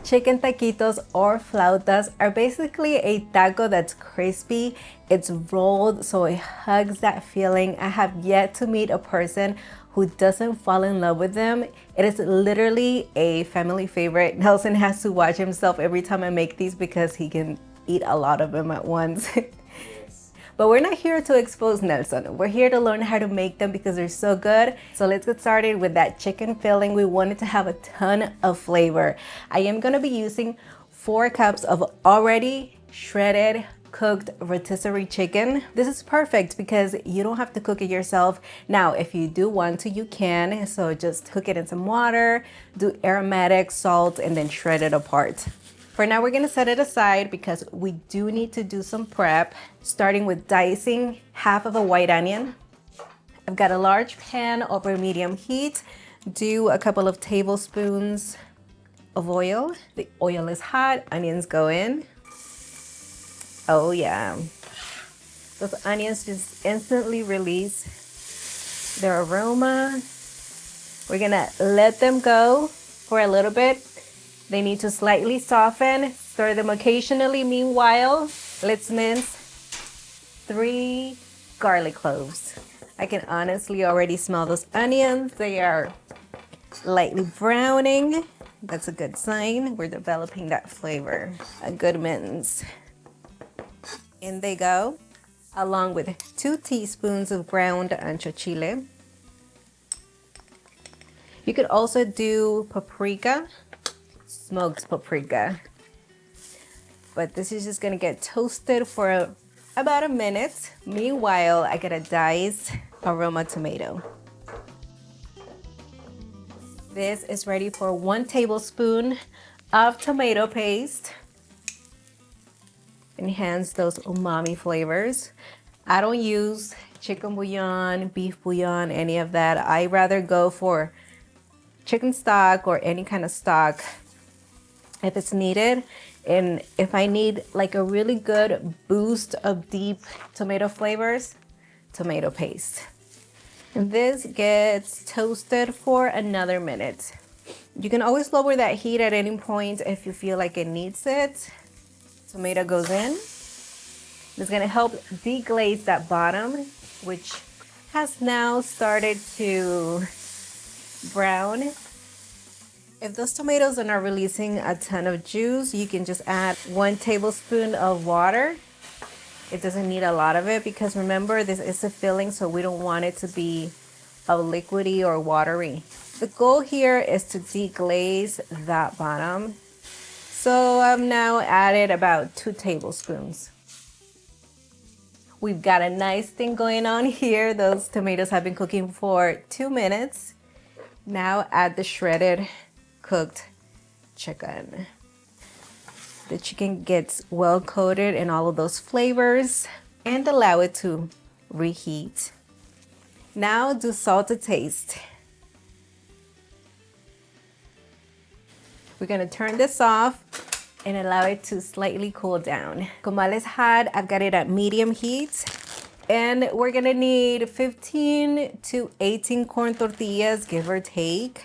Chicken taquitos or flautas are basically a taco that's crispy. It's rolled so it hugs that feeling. I have yet to meet a person who doesn't fall in love with them. It is literally a family favorite. Nelson has to watch himself every time I make these because he can eat a lot of them at once. But we're not here to expose Nelson. We're here to learn how to make them because they're so good. So let's get started with that chicken filling. We want it to have a ton of flavor. I am gonna be using 4 cups of already shredded cooked rotisserie chicken. This is perfect because you don't have to cook it yourself. Now, if you do want to, you can. So just cook it in some water, do aromatic, salt, and then shred it apart. For now, we're gonna set it aside because we do need to do some prep, starting with dicing half of a white onion. I've got a large pan over medium heat. Do a couple of tablespoons of oil. The oil is hot, onions go in. Oh yeah. Those onions just instantly release their aroma. We're gonna let them go for a little bit. They need to slightly soften, stir them occasionally. Meanwhile, let's mince 3 garlic cloves. I can honestly already smell those onions. They are lightly browning. That's a good sign. We're developing that flavor. A good mince. In they go, along with 2 teaspoons of ground ancho chile. You could also do paprika. Smoked paprika, but this is just gonna get toasted for about a minute. Meanwhile, I gotta dice a Roma tomato. This is ready for 1 tablespoon of tomato paste. Enhance those umami flavors. I don't use chicken bouillon, beef bouillon, any of that. I rather go for chicken stock or any kind of stock if it's needed. And if I need like a really good boost of deep tomato flavors, tomato paste. And this gets toasted for another minute. You can always lower that heat at any point if you feel like it needs it. Tomato goes in. It's gonna help deglaze that bottom, which has now started to brown. If those tomatoes are not releasing a ton of juice, you can just add 1 tablespoon of water. It doesn't need a lot of it because remember, this is a filling, so we don't want it to be liquidy or watery. The goal here is to deglaze that bottom. So I've now added about 2 tablespoons. We've got a nice thing going on here. Those tomatoes have been cooking for 2 minutes. Now add the shredded cooked chicken. The chicken gets well coated in all of those flavors and allow it to reheat. Now do salt to taste. We're gonna turn this off and allow it to slightly cool down. Comal is hot, I've got it at medium heat. And we're gonna need 15 to 18 corn tortillas, give or take.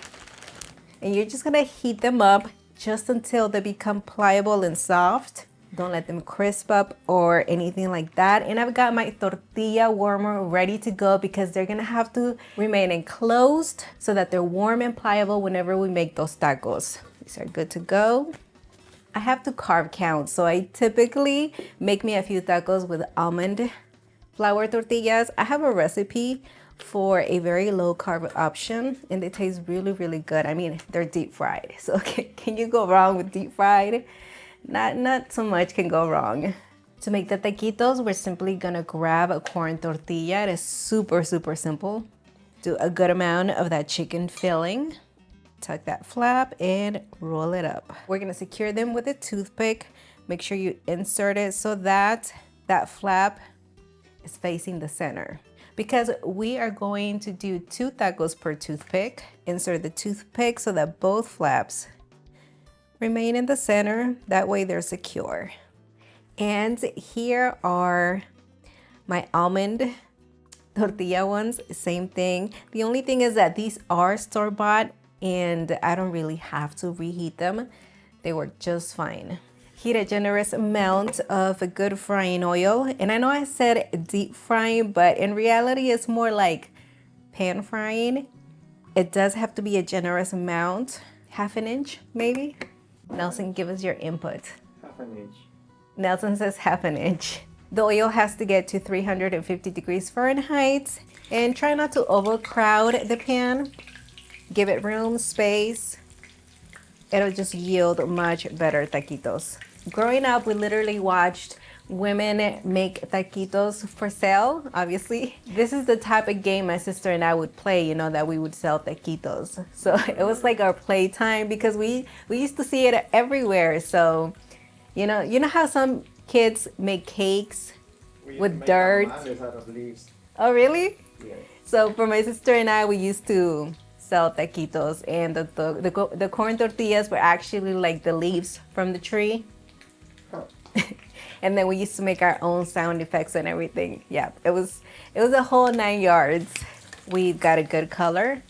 And you're just gonna heat them up just until they become pliable and soft. Don't let them crisp up or anything like that. And I've got my tortilla warmer ready to go because they're gonna have to remain enclosed so that they're warm and pliable whenever we make those tacos. These are good to go. I have to carb count, so I typically make me a few tacos with almond flour tortillas. I have a recipe for a very low carb option and they taste really, really good. I mean, they're deep fried. So can you go wrong with deep fried? Not so much can go wrong. To make the taquitos, we're simply gonna grab a corn tortilla. It is super, super simple. Do a good amount of that chicken filling. Tuck that flap and roll it up. We're gonna secure them with a toothpick. Make sure you insert it so that that flap is facing the center. Because we are going to do 2 tacos per toothpick, insert the toothpick so that both flaps remain in the center. That way they're secure. And here are my almond tortilla ones, same thing. The only thing is that these are store-bought and I don't really have to reheat them. They work just fine. Heat a generous amount of a good frying oil. And I know I said deep frying, but in reality, it's more like pan frying. It does have to be a generous amount, half an inch maybe. Nelson, give us your input. Half an inch. Nelson says half an inch. The oil has to get to 350 degrees Fahrenheit, and try not to overcrowd the pan. Give it room, space. It'll just yield much better taquitos. Growing up, we literally watched women make taquitos for sale, obviously. This is the type of game my sister and I would play, you know, that we would sell taquitos. So it was like our playtime because we used to see it everywhere. So, you know how some kids make cakes with dirt? Tamales out of leaves. Oh, really? Yeah. So for my sister and I, we used to sell taquitos, and the corn tortillas were actually like the leaves from the tree. Huh. And then we used to make our own sound effects and everything. Yeah, it was a whole 9 yards. We got a good color.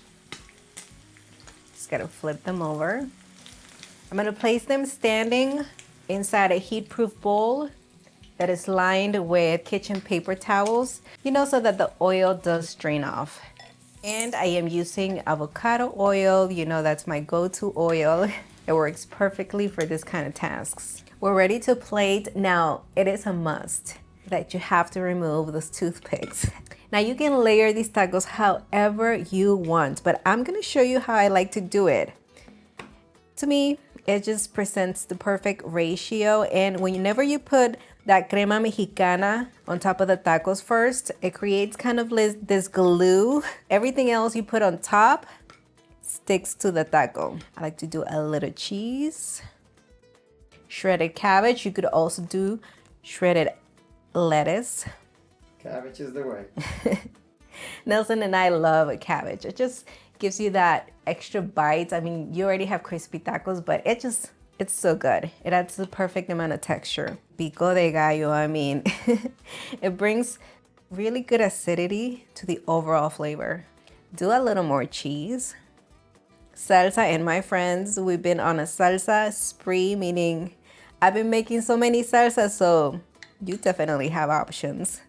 Just gotta flip them over. I'm gonna place them standing inside a heat-proof bowl that is lined with kitchen paper towels, you know, so that the oil does drain off. And I am using avocado oil. You know, that's my go-to oil. It works perfectly for this kind of tasks. We're ready to plate. Now, it is a must that you have to remove those toothpicks. Now, you can layer these tacos however you want, but I'm gonna show you how I like to do it. To me, it just presents the perfect ratio, and whenever you put that crema mexicana on top of the tacos first, it creates kind of this glue. Everything else you put on top sticks to the taco. I like to do a little cheese, shredded cabbage. You could also do shredded lettuce. Cabbage is the way. Nelson and I love cabbage. It just gives you that extra bite. I mean, you already have crispy tacos, but it's so good. It adds the perfect amount of texture. Pico de gallo, I mean, it brings really good acidity to the overall flavor. Do a little more cheese. Salsa, and my friends, we've been on a salsa spree, meaning I've been making so many salsas, so you definitely have options.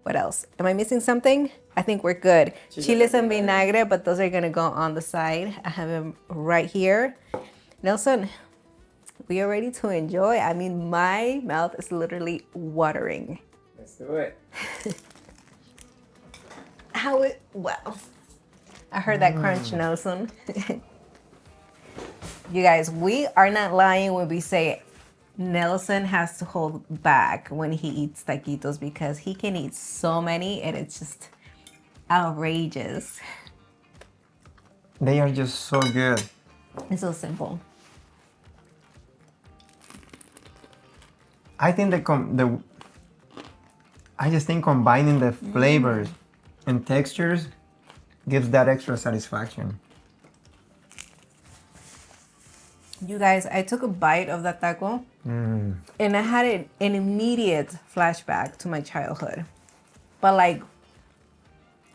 What else? Am I missing something? I think we're good. Chiles en vinagre, but those are gonna go on the side. I have them right here. Nelson, we are ready to enjoy. I mean, my mouth is literally watering. Let's do it. Wow. I heard that crunch, Nelson. You guys, we are not lying when we say Nelson has to hold back when he eats taquitos because he can eat so many and it's just outrageous. They are just so good. It's so simple. I think I just think combining the flavors and textures gives that extra satisfaction. You guys, I took a bite of that taco and I had an immediate flashback to my childhood, but like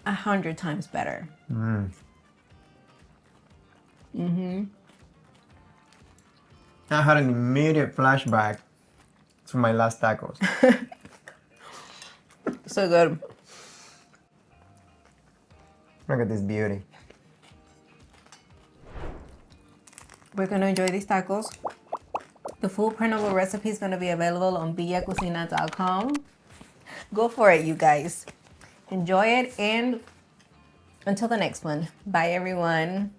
100 times better. I had an immediate flashback to my last tacos. So good. Look at this beauty. We're gonna enjoy these tacos. The full printable recipe is gonna be available on villacocina.com. Go for it, you guys. Enjoy it, and until the next one. Bye, everyone.